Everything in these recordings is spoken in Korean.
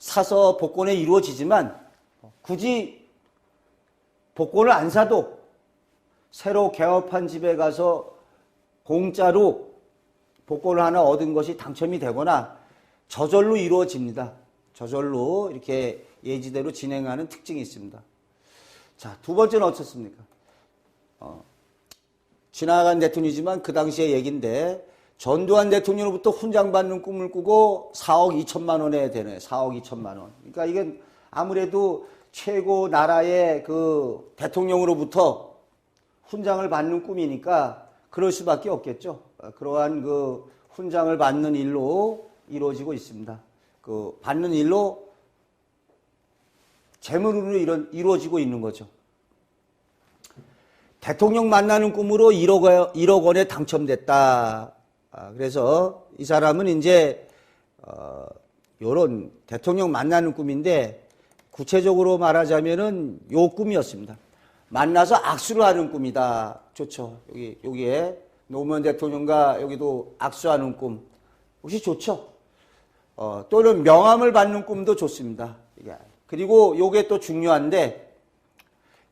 사서 복권에 이루어지지만 굳이 복권을 안 사도 새로 개업한 집에 가서 공짜로 복권을 하나 얻은 것이 당첨이 되거나 저절로 이루어집니다. 저절로 이렇게 예지대로 진행하는 특징이 있습니다. 자, 두 번째는 어떻습니까? 지나간 대통령이지만 그 당시의 얘기인데 전두환 대통령으로부터 훈장 받는 꿈을 꾸고 4억 2천만 원에 되네. 4억 2천만 원. 그러니까 이게 아무래도 최고 나라의 그 대통령으로부터 훈장을 받는 꿈이니까 그럴 수밖에 없겠죠. 그러한 그 훈장을 받는 일로 이루어지고 있습니다. 그 받는 일로 재물으로 이루어지고 있는 거죠. 대통령 만나는 꿈으로 1억 원에 당첨됐다. 그래서 이 사람은 이제 요런 대통령 만나는 꿈인데 구체적으로 말하자면은 요 꿈이었습니다. 만나서 악수를 하는 꿈이다. 좋죠. 여기에 노무현 대통령과 여기도 악수하는 꿈. 혹시 좋죠? 또는 명함을 받는 꿈도 좋습니다. 그리고 요게 또 중요한데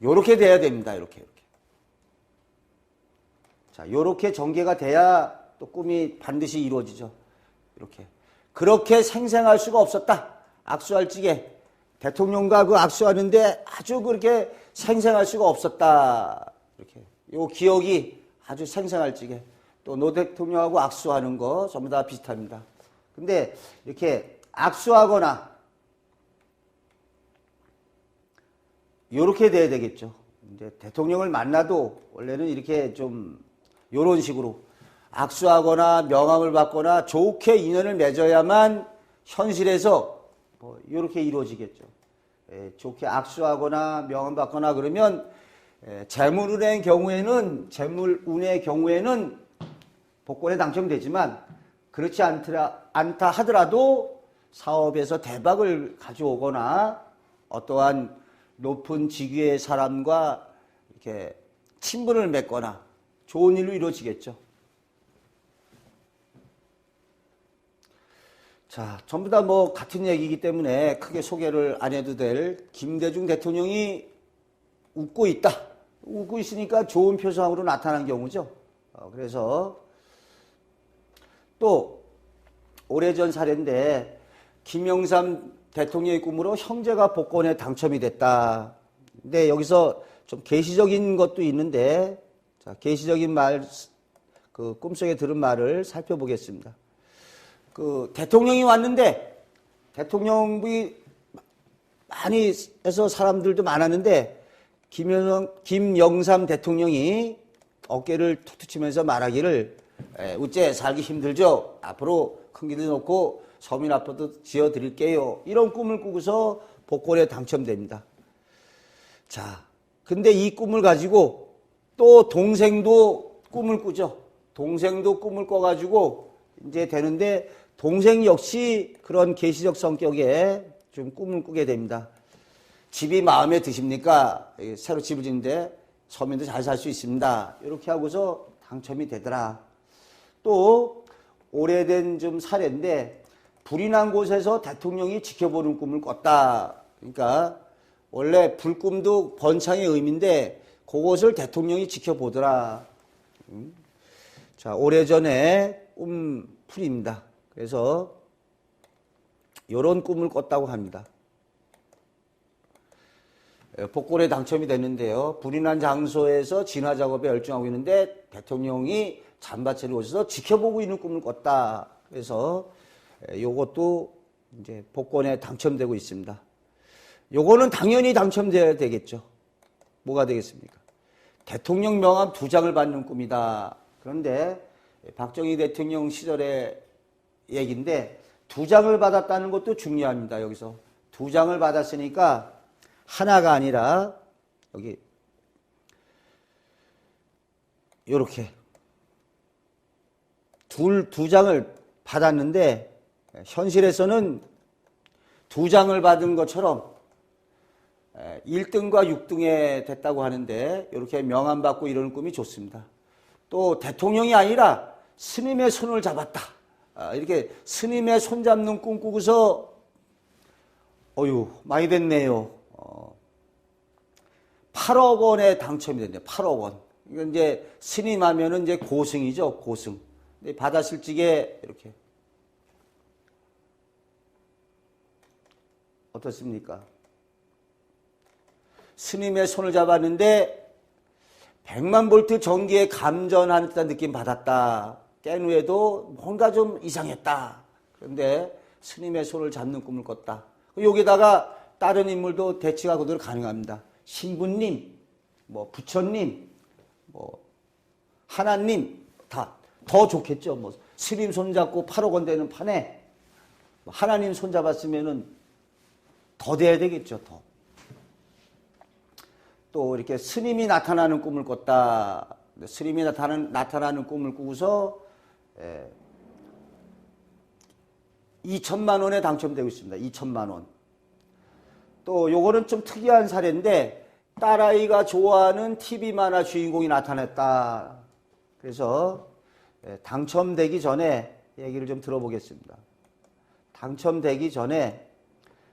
요렇게 돼야 됩니다. 이렇게. 자, 요렇게 전개가 돼야 또 꿈이 반드시 이루어지죠. 이렇게. 그렇게 생생할 수가 없었다. 악수할 적에 대통령과 그 악수하는데 아주 그렇게 생생할 수가 없었다. 이렇게. 요 기억이 아주 생생할 적에 또 노 대통령하고 악수하는 거 전부 다 비슷합니다. 근데 이렇게 악수하거나 요렇게 돼야 되겠죠. 이제 대통령을 만나도 원래는 이렇게 좀 요런 식으로 악수하거나 명함을 받거나 좋게 인연을 맺어야만 현실에서 요렇게 이루어지겠죠. 좋게 악수하거나 명함 받거나 그러면 재물운의 경우에는 복권에 당첨되지만 그렇지 않다 하더라도 사업에서 대박을 가져오거나 어떠한 높은 직위의 사람과 이렇게 친분을 맺거나 좋은 일로 이루어지겠죠. 자, 전부 다 뭐 같은 얘기이기 때문에 크게 소개를 안 해도 될 김대중 대통령이 웃고 있다. 웃고 있으니까 좋은 표정으로 나타난 경우죠. 그래서 또 오래전 사례인데 김영삼 대통령의 꿈으로 형제가 복권에 당첨이 됐다. 근데 여기서 좀 계시적인 것도 있는데 자, 계시적인 말, 그 꿈속에 들은 말을 살펴보겠습니다. 그 대통령이 왔는데 대통령이 많이 해서 사람들도 많았는데 김영삼 대통령이 어깨를 툭툭 치면서 말하기를 우째 살기 힘들죠. 앞으로 큰 길을 놓고 서민 아파트 지어드릴게요. 이런 꿈을 꾸고서 복권에 당첨됩니다. 자, 근데 이 꿈을 가지고 또 동생도 꿈을 꾸죠. 동생도 꿈을 꿔가지고 이제 되는데 동생 역시 그런 계시적 성격에 좀 꿈을 꾸게 됩니다. 집이 마음에 드십니까? 새로 집을 짓는데 서민도 잘 살 수 있습니다. 이렇게 하고서 당첨이 되더라. 또 오래된 좀 사례인데 불이 난 곳에서 대통령이 지켜보는 꿈을 꿨다. 그러니까 원래 불꿈도 번창의 의미인데 그것을 대통령이 지켜보더라. 자, 오래전에 꿈풀이입니다. 그래서 이런 꿈을 꿨다고 합니다. 복권에 당첨이 됐는데요. 불이 난 장소에서 진화 작업에 열중하고 있는데 대통령이 잔바채를 오셔서 지켜보고 있는 꿈을 꿨다. 그래서 요것도 이제 복권에 당첨되고 있습니다. 요거는 당연히 당첨돼야 되겠죠. 뭐가 되겠습니까? 대통령 명함 2장을 받는 꿈이다. 그런데 박정희 대통령 시절의 얘기인데 2장을 받았다는 것도 중요합니다. 여기서 2장을 받았으니까 하나가 아니라 여기 요렇게 두 장을 받았는데 현실에서는 2장을 받은 것처럼 1등과 6등에 됐다고 하는데 이렇게 명함 받고 이러는 꿈이 좋습니다. 또 대통령이 아니라 스님의 손을 잡았다. 이렇게 스님의 손 잡는 꿈 꾸고서 어휴, 많이 됐네요. 8억 원에 당첨이 됐네요. 8억 원. 이건 이제 스님하면은 이제 고승이죠. 고승. 근데 받았을 적에 이렇게 어떻습니까? 스님의 손을 잡았는데 100만 볼트 전기에 감전하는 듯한 느낌 받았다. 깬 후에도 뭔가 좀 이상했다. 그런데 스님의 손을 잡는 꿈을 꿨다. 여기다가 다른 인물도 대치가 그대로 가능합니다. 신부님, 뭐 부처님, 뭐 하나님 다 더 좋겠죠. 뭐 스님 손잡고 8억 원 되는 판에 하나님 손잡았으면은 더 돼야 되겠죠. 더. 또 이렇게 스님이 나타나는 꿈을 꿨다. 스님이 나타나는 꿈을 꾸고서 2천만 원에 당첨되고 있습니다. 2천만 원. 또 요거는 좀 특이한 사례인데 딸아이가 좋아하는 TV 만화 주인공이 나타났다. 그래서 당첨되기 전에 얘기를 좀 들어보겠습니다. 당첨되기 전에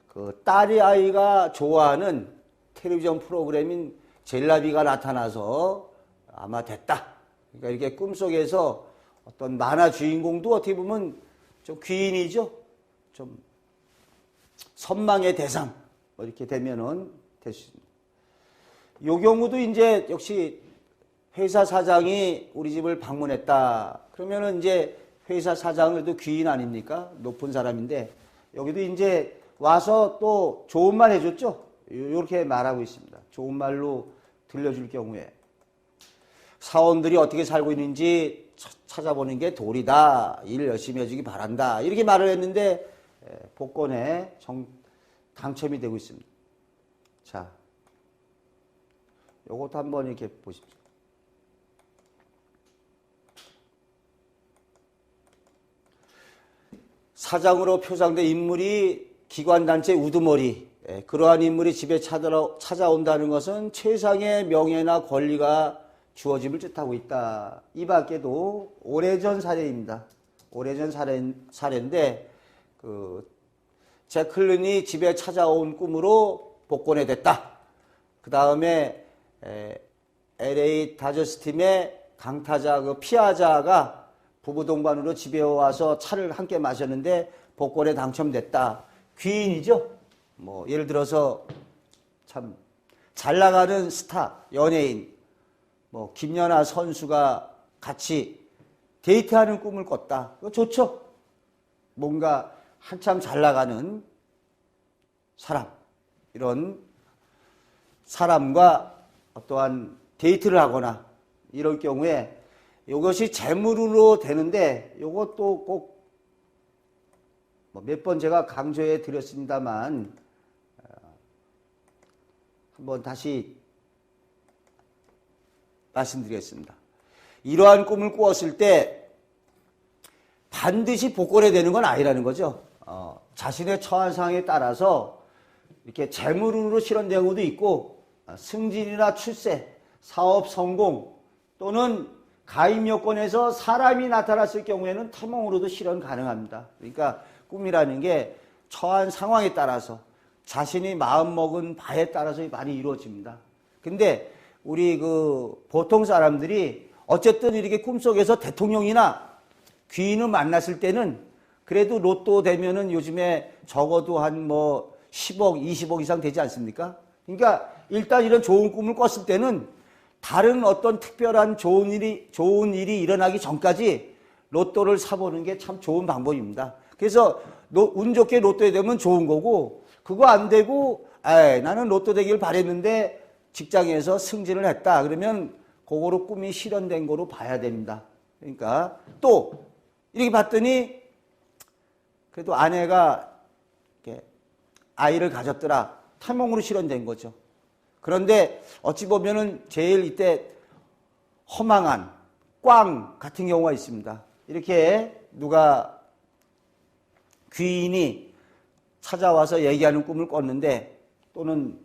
그 딸이 아이가 좋아하는 텔레비전 프로그램인 젤라비가 나타나서 아마 됐다. 그러니까 이렇게 꿈속에서 어떤 만화 주인공도 어떻게 보면 좀 귀인이죠. 좀 선망의 대상 뭐 이렇게 되면은 될 수 있습니다. 요 경우도 이제 역시 회사 사장이 우리 집을 방문했다. 그러면은 이제 회사 사장은 귀인 아닙니까? 높은 사람인데 여기도 이제 와서 또 좋은 말 해줬죠. 이렇게 말하고 있습니다. 좋은 말로 들려줄 경우에 사원들이 어떻게 살고 있는지 찾아보는 게 도리다. 일 열심히 해주기 바란다. 이렇게 말을 했는데 복권에 당첨이 되고 있습니다. 자, 요것도 한번 이렇게 보십시오. 사장으로 표상된 인물이 기관단체 우두머리. 그러한 인물이 집에 찾아온다는 것은 최상의 명예나 권리가 주어짐을 뜻하고 있다. 이 밖에도 오래전 사례입니다. 오래전 사례인데 제클린이 집에 찾아온 꿈으로 복권에 됐다. 그 다음에 LA 다저스 팀의 강타자 피아자가 부부 동반으로 집에 와서 차를 함께 마셨는데 복권에 당첨됐다. 귀인이죠. 뭐 예를 들어서 참 잘 나가는 스타, 연예인, 뭐 김연아 선수가 같이 데이트하는 꿈을 꿨다. 그거 좋죠. 뭔가 한참 잘 나가는 사람, 이런 사람과 어떠한 데이트를 하거나 이럴 경우에 이것이 재물로 되는데 이것도 꼭 몇 번 제가 강조해 드렸습니다만 한번 다시 말씀드리겠습니다. 이러한 꿈을 꾸었을 때 반드시 복권에 되는 건 아니라는 거죠. 자신의 처한 상황에 따라서 이렇게 재물운으로 실현된 경우도 있고 승진이나 출세, 사업 성공 또는 가입 요건에서 사람이 나타났을 경우에는 태몽으로도 실현 가능합니다. 그러니까 꿈이라는 게 처한 상황에 따라서 자신이 마음먹은 바에 따라서 많이 이루어집니다. 근데 우리 보통 사람들이 어쨌든 이렇게 꿈속에서 대통령이나 귀인을 만났을 때는 그래도 로또 되면은 요즘에 적어도 한 10억, 20억 이상 되지 않습니까? 그러니까 일단 이런 좋은 꿈을 꿨을 때는 다른 어떤 특별한 좋은 일이 일어나기 전까지 로또를 사보는 게 참 좋은 방법입니다. 그래서 운 좋게 로또에 되면 좋은 거고 그거 안 되고 나는 로또 되길 바랬는데 직장에서 승진을 했다. 그러면 그거로 꿈이 실현된 거로 봐야 됩니다. 그러니까 또 이렇게 봤더니 그래도 아내가 이렇게 아이를 가졌더라. 태몽으로 실현된 거죠. 그런데 어찌 보면은 제일 이때 허망한 꽝 같은 경우가 있습니다. 이렇게 누가 귀인이 찾아와서 얘기하는 꿈을 꿨는데 또는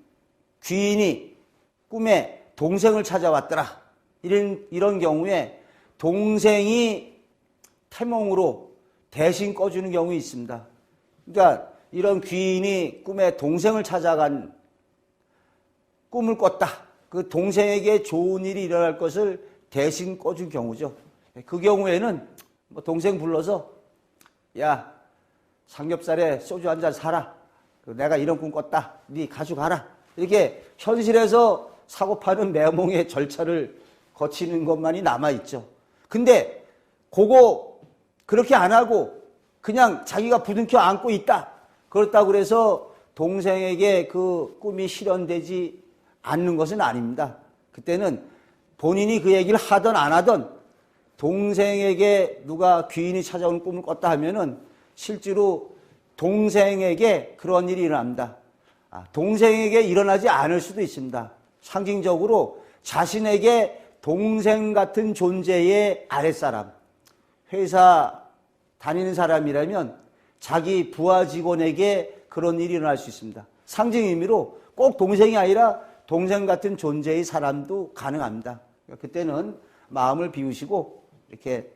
귀인이 꿈에 동생을 찾아왔더라. 이런 경우에 동생이 태몽으로 대신 꺼주는 경우 있습니다. 그러니까 이런 귀인이 꿈에 동생을 찾아간 꿈을 꿨다. 그 동생에게 좋은 일이 일어날 것을 대신 꿔준 경우죠. 그 경우에는 뭐 동생 불러서 야, 삼겹살에 소주 한 잔 사라. 내가 이런 꿈 꿨다. 네 가져가라. 이렇게 현실에서 사고 파는 매몽의 절차를 거치는 것만이 남아있죠. 근데 그거 그렇게 안 하고 그냥 자기가 부둥켜 안고 있다. 그렇다고 그래서 동생에게 그 꿈이 실현되지 않는 것은 아닙니다. 그때는 본인이 그 얘기를 하든 안 하든 동생에게 누가 귀인이 찾아오는 꿈을 꿨다 하면은 실제로 동생에게 그런 일이 일어납니다. 동생에게 일어나지 않을 수도 있습니다. 상징적으로 자신에게 동생 같은 존재의 아랫사람, 회사 다니는 사람이라면 자기 부하 직원에게 그런 일이 일어날 수 있습니다. 상징 의미로 꼭 동생이 아니라 동생 같은 존재의 사람도 가능합니다. 그때는 마음을 비우시고 이렇게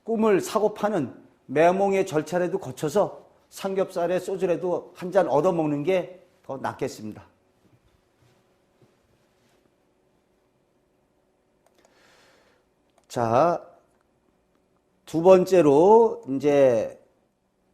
꿈을 사고 파는 매몽의 절차라도 거쳐서 삼겹살에 소주라도 한 잔 얻어먹는 게 더 낫겠습니다. 자, 두 번째로 이제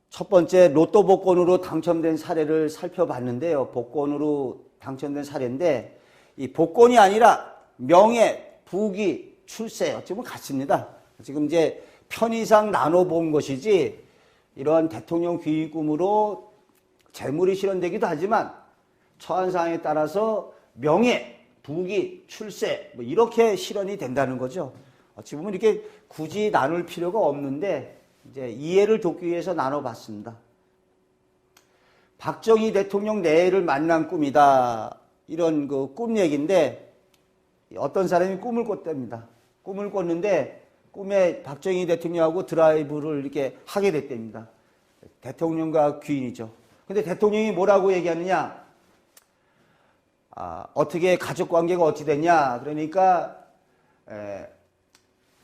첫 번째 로또 복권으로 당첨된 사례를 살펴봤는데요. 복권으로 당첨된 사례인데 이 복권이 아니라 명예, 부귀, 출세 어쩌면 같습니다. 지금 이제 편의상 나눠본 것이지 이러한 대통령 귀인 꿈으로 재물이 실현되기도 하지만 처한 상황에 따라서 명예, 부귀, 출세 뭐 이렇게 실현이 된다는 거죠. 어찌 보면 이렇게 굳이 나눌 필요가 없는데 이제 이해를 돕기 위해서 나눠봤습니다. 박정희 대통령 내외를 만난 꿈이다. 이런 그 꿈 얘기인데 어떤 사람이 꿈을 꿨답니다. 꿈을 꿨는데 꿈에 박정희 대통령하고 드라이브를 이렇게 하게 됐답니다. 대통령과 귀인이죠. 근데 대통령이 뭐라고 얘기하느냐? 어떻게 가족 관계가 어찌 됐냐? 그러니까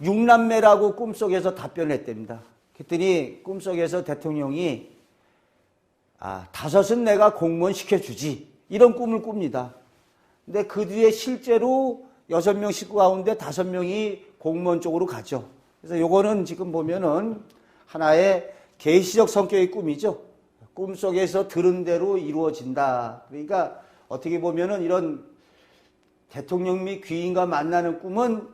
육남매라고 꿈속에서 답변을 했답니다. 그랬더니 꿈속에서 대통령이 다섯은 내가 공무원 시켜주지 이런 꿈을 꿉니다. 근데 그 뒤에 실제로 6명 식구 가운데 5명이 공무원 쪽으로 가죠. 그래서 요거는 지금 보면은 하나의 계시적 성격의 꿈이죠. 꿈속에서 들은 대로 이루어진다. 그러니까 어떻게 보면은 이런 대통령 및 귀인과 만나는 꿈은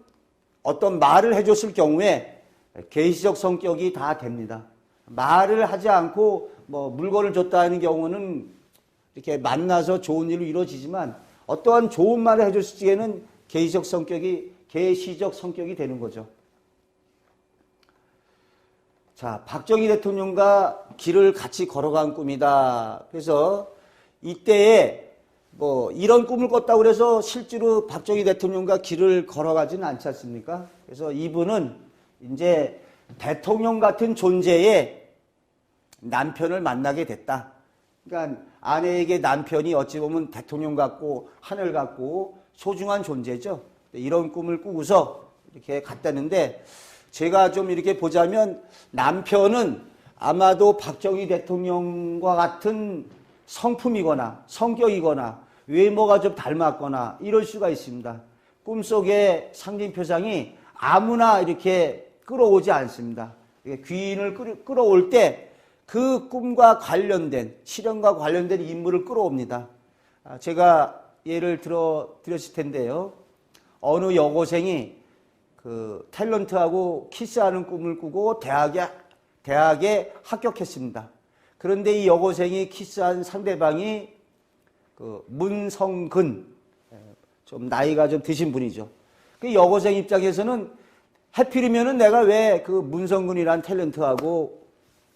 어떤 말을 해줬을 경우에 계시적 성격이 다 됩니다. 말을 하지 않고 뭐 물건을 줬다 하는 경우는 이렇게 만나서 좋은 일로 이루어지지만 어떠한 좋은 말을 해줬을 적에는 계시적 성격이 되는 거죠. 자, 박정희 대통령과 길을 같이 걸어간 꿈이다. 그래서 이때에 뭐 이런 꿈을 꿨다고 그래서 실제로 박정희 대통령과 길을 걸어가지는 않지 않습니까? 그래서 이분은 이제 대통령 같은 존재의 남편을 만나게 됐다. 그러니까 아내에게 남편이 어찌 보면 대통령 같고 하늘 같고 소중한 존재죠. 이런 꿈을 꾸고서 이렇게 갔다는데 제가 좀 이렇게 보자면 남편은 아마도 박정희 대통령과 같은 성품이거나 성격이거나 외모가 좀 닮았거나 이럴 수가 있습니다. 꿈속의 상징표상이 아무나 이렇게 끌어오지 않습니다. 귀인을 끌어올 때 그 꿈과 관련된 실현과 관련된 인물을 끌어옵니다. 제가 예를 드렸을 텐데요. 어느 여고생이 그 탤런트하고 키스하는 꿈을 꾸고 대학에 합격했습니다. 그런데 이 여고생이 키스한 상대방이 그 문성근, 좀 나이가 좀 드신 분이죠. 그 여고생 입장에서는 하필이면은 내가 왜 그 문성근이란 탤런트하고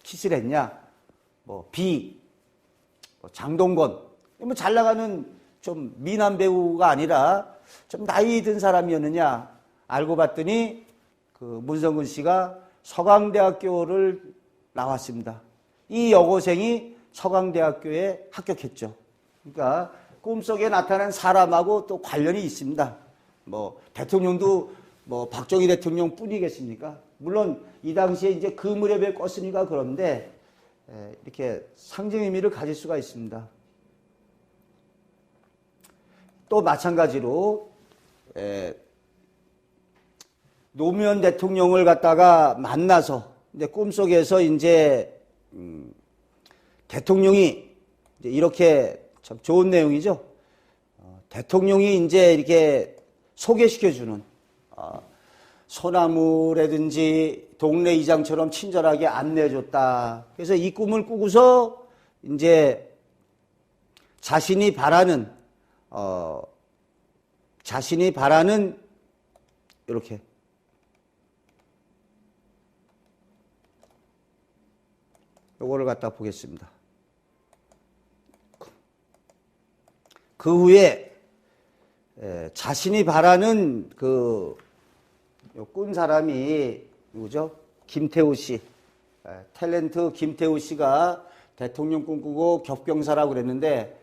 키스를 했냐? 뭐 장동건, 뭐 잘 나가는 좀 미남 배우가 아니라 좀 나이 든 사람이었느냐? 알고 봤더니 그 문성근 씨가 서강대학교를 나왔습니다. 이 여고생이 서강대학교에 합격했죠. 그러니까 꿈속에 나타난 사람하고 또 관련이 있습니다. 뭐 대통령도 뭐 박정희 대통령 뿐이겠습니까? 물론 이 당시에 이제 그 무렵에 껐으니까 그런데 이렇게 상징 의미를 가질 수가 있습니다. 또 마찬가지로 노무현 대통령을 갖다가 만나서 이제 꿈속에서 이제 대통령이 이제 이렇게 참 좋은 내용이죠. 대통령이 이제 이렇게 소개시켜주는 소나무라든지 동네 이장처럼 친절하게 안내해줬다. 그래서 이 꿈을 꾸고서 이제 자신이 바라는 이렇게 요거를 갖다 보겠습니다. 그 후에 자신이 바라는 꾼 사람이 누구죠? 김태우 씨. 탤런트 김태우 씨가 대통령 꿈꾸고 겹경사라고 그랬는데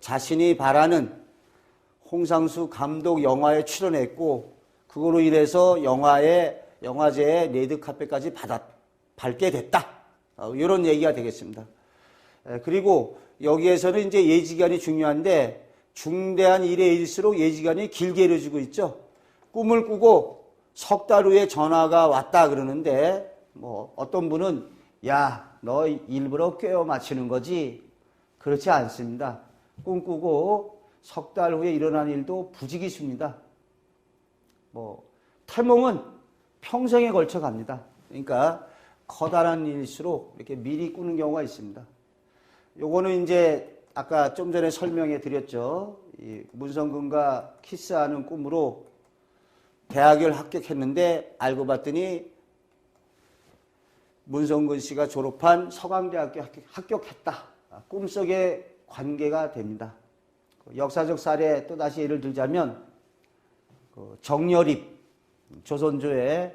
자신이 바라는 홍상수 감독 영화에 출연했고 그거로 인해서 영화제의 레드카펫까지 밟게 됐다. 이런 얘기가 되겠습니다. 그리고 여기에서는 이제 예지기간이 중요한데 중대한 일일수록 예지기간이 길게 이루어지고 있죠. 꿈을 꾸고 석 달 후에 전화가 왔다 그러는데 뭐 어떤 분은 야, 너 일부러 꿰어 맞추는 거지? 그렇지 않습니다. 꿈꾸고 석 달 후에 일어난 일도 부지기수입니다. 태몽은 평생에 걸쳐 갑니다. 그러니까 커다란 일일수록 이렇게 미리 꾸는 경우가 있습니다. 요거는 이제 아까 좀 전에 설명해 드렸죠. 이 문성근과 키스하는 꿈으로 대학을 합격했는데 알고 봤더니 문성근 씨가 졸업한 서강대학교 합격했다. 꿈속의 관계가 됩니다. 역사적 사례 또다시 예를 들자면 정여립 조선조의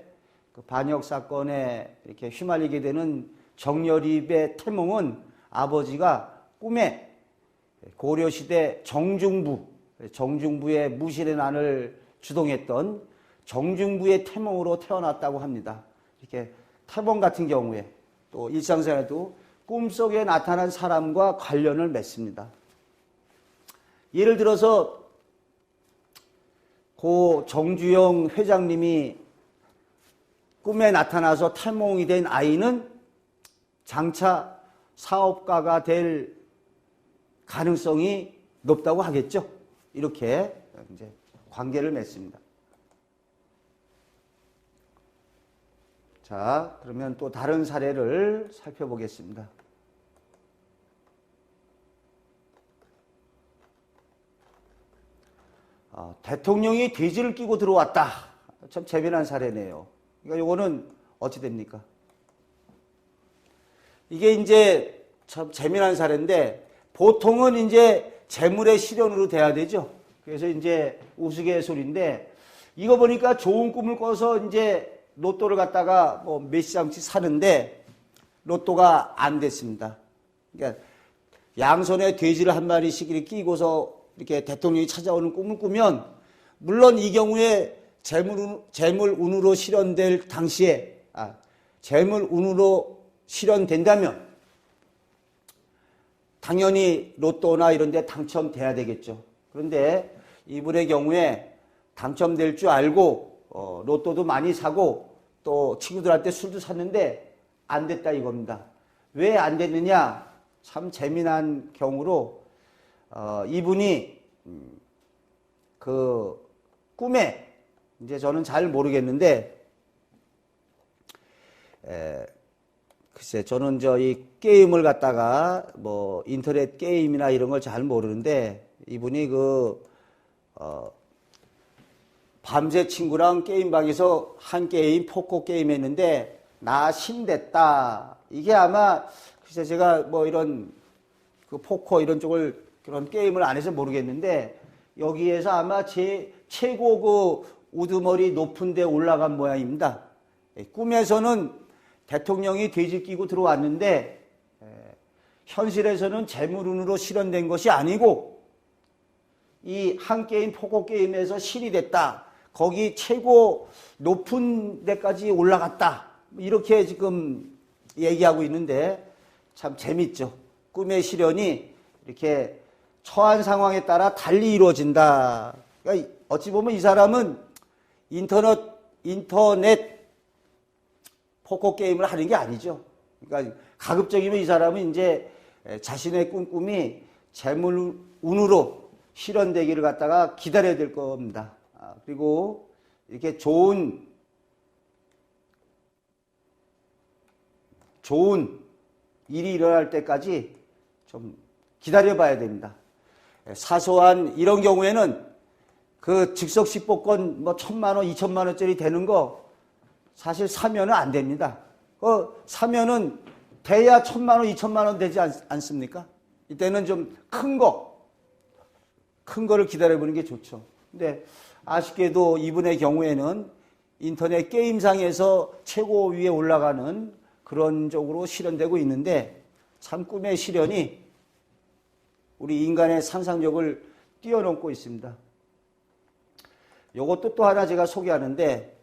반역 사건에 이렇게 휘말리게 되는 정여립의 태몽은 아버지가 꿈에 고려시대 정중부의 무실의 난을 주동했던 정중부의 태몽으로 태어났다고 합니다. 이렇게 태몽 같은 경우에 또 일상생활에도 꿈속에 나타난 사람과 관련을 맺습니다. 예를 들어서 고 정주영 회장님이 꿈에 나타나서 태몽이 된 아이는 장차 사업가가 될 가능성이 높다고 하겠죠. 이렇게 이제 관계를 맺습니다. 자, 그러면 또 다른 사례를 살펴보겠습니다. 대통령이 돼지를 끼고 들어왔다. 참 재미난 사례네요. 그러니까 이거는 어찌 됩니까? 이게 이제 참 재미난 사례인데 보통은 이제 재물의 실현으로 돼야 되죠. 그래서 이제 우스갯소리인데 이거 보니까 좋은 꿈을 꿔서 이제 로또를 갖다가 뭐 몇십 장씩 사는데 로또가 안 됐습니다. 그러니까 양손에 돼지를 한 마리씩 이렇게 끼고서 이렇게 대통령이 찾아오는 꿈을 꾸면 물론 이 경우에 재물운으로 실현될 당시에 재물운으로 실현된다면 당연히 로또나 이런 데 당첨돼야 되겠죠. 그런데 이분의 경우에 당첨될 줄 알고 로또도 많이 사고 또 친구들한테 술도 샀는데 안 됐다 이겁니다. 왜 안 됐느냐? 참 재미난 경우로 이분이 그 꿈에 이제 저는 잘 모르겠는데 글쎄 저는 이 게임을 갖다가 뭐 인터넷 게임이나 이런 걸 잘 모르는데 이분이 밤새 친구랑 게임방에서 한 게임 포커 게임 했는데 나 신됐다. 이게 아마 글쎄 제가 뭐 이런 그 포커 이런 쪽을 그런 게임을 안 해서 모르겠는데 여기에서 아마 최고 우두머리 높은 데 올라간 모양입니다. 꿈에서는 대통령이 돼지 끼고 들어왔는데 현실에서는 재물운으로 실현된 것이 아니고 이 한 게임 포커 게임에서 신이 됐다. 거기 최고 높은 데까지 올라갔다. 이렇게 지금 얘기하고 있는데 참 재밌죠. 꿈의 실현이 이렇게 처한 상황에 따라 달리 이루어진다. 그러니까 어찌 보면 이 사람은 인터넷 포커 게임을 하는 게 아니죠. 그러니까 가급적이면 이 사람은 이제 자신의 꿈이 재물운으로 실현되기를 갖다가 기다려야 될 겁니다. 그리고 이렇게 좋은 일이 일어날 때까지 좀 기다려봐야 됩니다. 사소한 이런 경우에는 그 즉석십복권 뭐 1,000만 원, 2,000만 원짜리 되는 거 사실 사면은 안 됩니다. 사면은 돼야 1,000만 원, 2,000만 원 되지 않습니까? 이때는 좀 큰 거를 기다려보는 게 좋죠. 근데 아쉽게도 이분의 경우에는 인터넷 게임상에서 최고 위에 올라가는 그런 쪽으로 실현되고 있는데 참 꿈의 실현이 우리 인간의 상상력을 뛰어넘고 있습니다. 이것도 또 하나 제가 소개하는데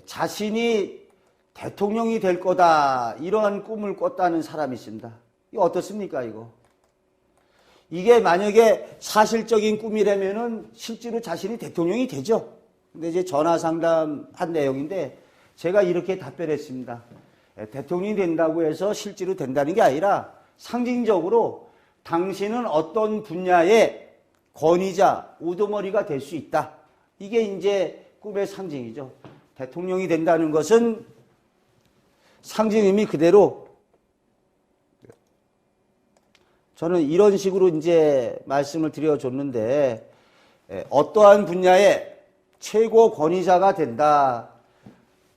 자신이 대통령이 될 거다 이런 꿈을 꿨다는 사람이 있습니다. 이거 어떻습니까 이거? 이게 만약에 사실적인 꿈이라면은 실제로 자신이 대통령이 되죠. 근데 이제 전화 상담한 내용인데 제가 이렇게 답변했습니다. 대통령이 된다고 해서 실제로 된다는 게 아니라 상징적으로 당신은 어떤 분야의 권위자, 우두머리가 될 수 있다. 이게 이제 꿈의 상징이죠. 대통령이 된다는 것은 상징 의미 그대로 저는 이런 식으로 이제 말씀을 드려줬는데 어떠한 분야의 최고 권위자가 된다.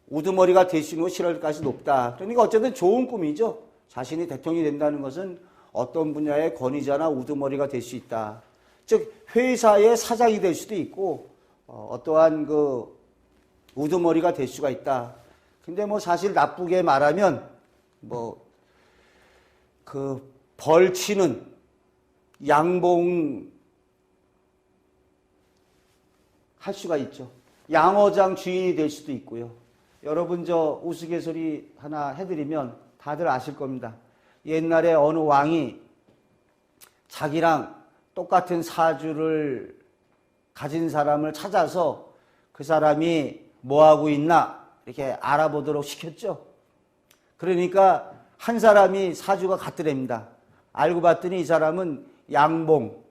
우두머리가 될 수 있는 실현까지 높다. 그러니까 어쨌든 좋은 꿈이죠. 자신이 대통령이 된다는 것은 어떤 분야의 권위자나 우두머리가 될 수 있다. 즉 회사의 사장이 될 수도 있고 어떠한 그 우두머리가 될 수가 있다. 근데 뭐 사실 나쁘게 말하면 뭐 그 벌치는 양봉 할 수가 있죠. 양어장 주인이 될 수도 있고요. 여러분 저 우스갯소리 하나 해드리면 다들 아실 겁니다. 옛날에 어느 왕이 자기랑 똑같은 사주를 가진 사람을 찾아서 그 사람이 뭐하고 있나 이렇게 알아보도록 시켰죠. 그러니까 한 사람이 사주가 같더랍니다. 알고 봤더니 이 사람은 양봉,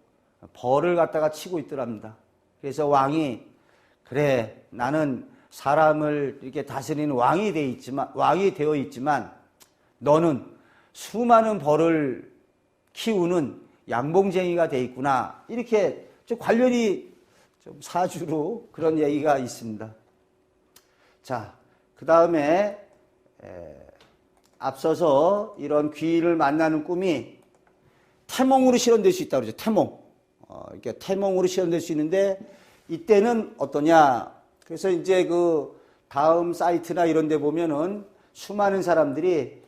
벌을 갖다가 치고 있더랍니다. 그래서 왕이 그래 나는 사람을 이렇게 다스리는 왕이 되어 있지만 너는 수많은 벌을 키우는 양봉쟁이가 돼 있구나. 이렇게 좀 관련이 좀 사주로 그런 얘기가 있습니다. 자, 그 다음에 앞서서 이런 귀를 만나는 꿈이 태몽으로 실현될 수 있다고 그러죠. 태몽. 이렇게 태몽으로 실현될 수 있는데 이때는 어떠냐? 그래서 이제 그 다음 사이트나 이런 데 보면은 수많은 사람들이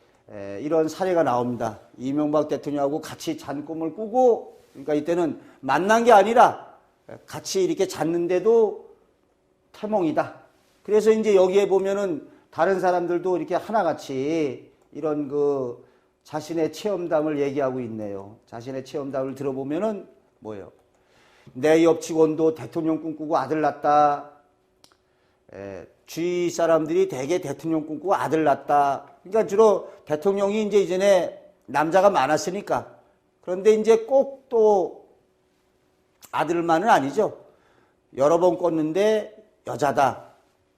이런 사례가 나옵니다. 이명박 대통령하고 같이 잔 꿈을 꾸고, 그러니까 이때는 만난 게 아니라 같이 이렇게 잤는데도 태몽이다. 그래서 이제 여기에 보면은 다른 사람들도 이렇게 하나같이 이런 그 자신의 체험담을 얘기하고 있네요. 자신의 체험담을 들어보면은 뭐예요? 내 옆 직원도 대통령 꿈꾸고 아들 낳았다. 주위 사람들이 대개 대통령 꿈꾸고 아들 낳았다. 그러니까 주로 대통령이 이제 이전에 남자가 많았으니까. 그런데 이제 꼭 또 아들만은 아니죠. 여러 번 꿨는데 여자다.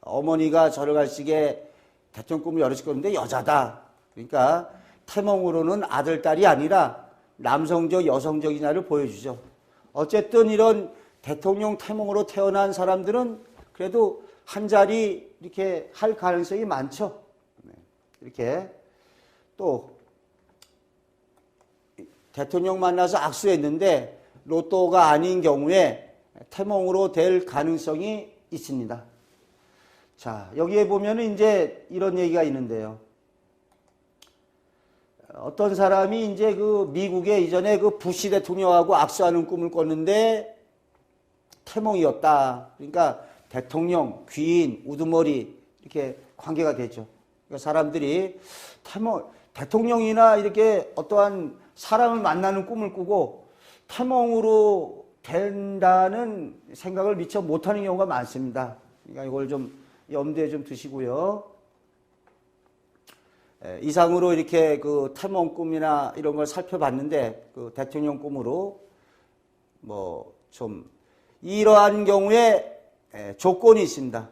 어머니가 저를 갈시게 대통령 꿈을 여럿이 꿨는데 여자다. 그러니까 태몽으로는 아들, 딸이 아니라 남성적, 여성적이냐를 보여주죠. 어쨌든 이런 대통령 태몽으로 태어난 사람들은 그래도 한 자리 이렇게 할 가능성이 많죠. 이렇게 또 대통령 만나서 악수했는데 로또가 아닌 경우에 태몽으로 될 가능성이 있습니다. 자, 여기에 보면은 이제 이런 얘기가 있는데요. 어떤 사람이 이제 그 미국에 이전에 그 부시 대통령하고 악수하는 꿈을 꿨는데 태몽이었다. 그러니까 대통령, 귀인, 우두머리 이렇게 관계가 되죠. 그러니까 사람들이 대통령이나 이렇게 어떠한 사람을 만나는 꿈을 꾸고 태몽으로 된다는 생각을 미처 못하는 경우가 많습니다. 그러니까 이걸 좀 염두에 좀 두시고요. 이상으로 이렇게 그 태몽 꿈이나 이런 걸 살펴봤는데 그 대통령 꿈으로 뭐 좀 이러한 경우에 조건이 있습니다.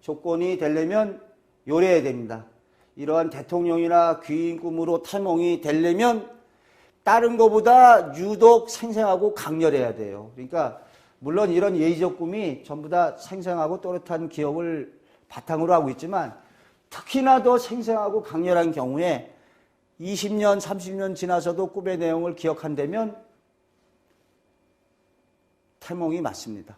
조건이 되려면 요래야 됩니다. 이러한 대통령이나 귀인 꿈으로 태몽이 되려면 다른 것보다 유독 생생하고 강렬해야 돼요. 그러니까 물론 이런 예의적 꿈이 전부 다 생생하고 또렷한 기억을 바탕으로 하고 있지만 특히나 더 생생하고 강렬한 경우에 20년, 30년 지나서도 꿈의 내용을 기억한다면 태몽이 맞습니다.